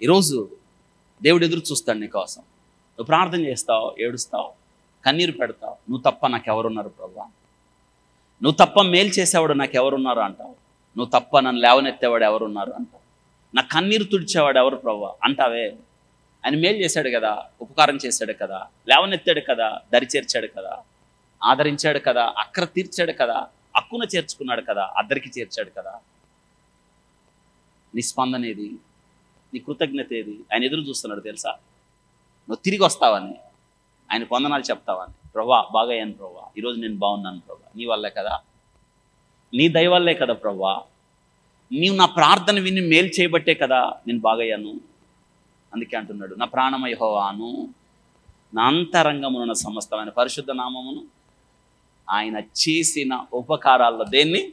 ఈరోజు దేవుడు ఎదురు చూస్తాడు నీ కోసం. నువ్వు ప్రార్థన చేస్తావు, ఏడుస్తావు, కన్నీరు పెడతావు. నువ్వు తప్ప నాకెవరున్నారు ప్రభువా, నువ్వు తప్ప మేలు చేసేవాడు నాకెవరున్నారు అంటావు. నువ్వు తప్ప నన్ను లేవనెత్తేవాడు ఎవరున్నారు అంటావు. నా కన్నీరు తుడిచేవాడు ఎవరు ప్రభువా అంటావే. ఆయన మేలు చేశాడు కదా, ఉపకారం చేశాడు కదా, లేవనెత్తాడు కదా, దరి చేర్చాడు కదా, ఆదరించాడు కదా, అక్కర తీర్చాడు కదా, అక్కున చేర్చుకున్నాడు కదా, అద్దరికి చేర్చాడు కదా. నీ స్పందన ఏది? నీ కృతజ్ఞత ఏది? ఆయన ఎదురు చూస్తున్నాడు తెలుసా. నువ్వు తిరిగి వస్తావని, ఆయన వందనాలు చెప్తావని. ప్రభా బాగయ్యాను ప్రభా, ఈరోజు నేను బాగున్నాను ప్రభా, నీ వల్లే కదా, నీ దయ వల్లే కదా ప్రభా, నీవు నా ప్రార్థన విని మేలు చేయబట్టే కదా నేను బాగయ్యాను. అందుకే అంటున్నాడు, నా ప్రాణమ యెహోవాను, నా అంతరంగమున సమస్తమైన పరిశుద్ధ నామమును ఆయన చేసిన ఉపకారాల్లో దేన్ని?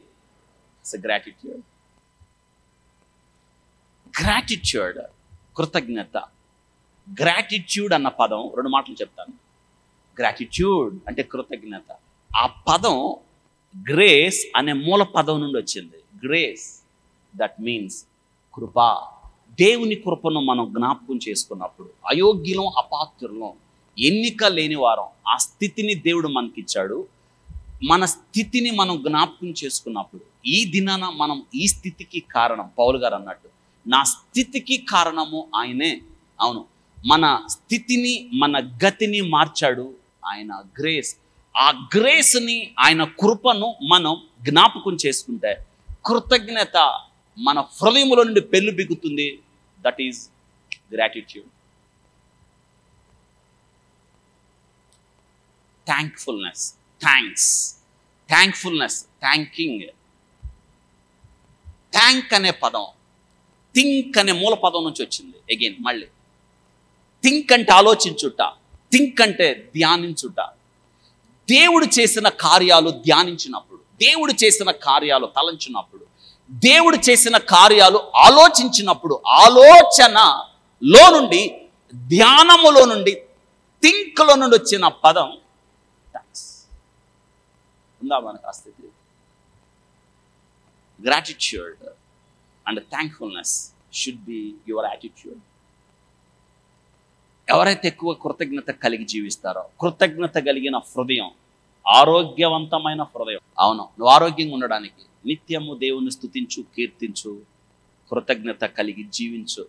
గ్రాటిట్యూడ్. గ్రాటిట్యూడ్, కృతజ్ఞత. గ్రాటిట్యూడ్ అన్న పదం రెండు మాటలు చెప్తాను. గ్రాటిట్యూడ్ అంటే కృతజ్ఞత. ఆ పదం గ్రేస్ అనే మూల పదం నుండి వచ్చింది. గ్రేస్ దట్ మీన్స్ కృప. దేవుని కృపను మనం జ్ఞాపకం చేసుకున్నప్పుడు, అయోగ్యులం అపాత్రులం ఎన్నిక లేని వారం ఆ స్థితిని దేవుడు మనకిచ్చాడు. మన స్థితిని మనం జ్ఞాపకం చేసుకున్నప్పుడు, ఈ దినాన మనం ఈ స్థితికి కారణం, పౌలు గారు అన్నట్టు నా స్థితికి కారణము ఆయనే. అవును, మన స్థితిని మన గతిని మార్చాడు ఆయన గ్రేస్. ఆ గ్రేస్ని, ఆయన కృపను మనం జ్ఞాపకం చేసుకుంటే కృతజ్ఞత మన హృదయంలో నుండి పెళ్ళు బిగుతుంది. That is gratitude. Thankfulness, thanks, thankfulness, thanking. Thank అనే పదం థింక్ అనే మూల పదం నుంచి వచ్చింది. అగైన్ మళ్ళీ థింక్ అంటే ఆలోచించుట, థింక్ అంటే ధ్యానించుట. దేవుడు చేసిన కార్యాలు ధ్యానించినప్పుడు, దేవుడు చేసిన కార్యాలు తలంచినప్పుడు, దేవుడు చేసిన కార్యాలు ఆలోచించినప్పుడు, ఆలోచనలో నుండి, ధ్యానములో నుండి, థింక్లో నుండి వచ్చిన పదం థ్యాంక్స్. ఉందా మనకు ఆ స్థితి? Gratitude and thankfulness should be your attitude. ఎవరైతే ఎక్కువ కృతజ్ఞత కలిగి జీవిస్తారో, కృతజ్ఞత కలిగిన హృదయం ఆరోగ్యవంతమైన హృదయం. అవును, నువ్వు ఆరోగ్యంగా ఉండడానికి నిత్యము దేవుని స్తుతించు, కీర్తించు, కృతజ్ఞత కలిగి జీవించు.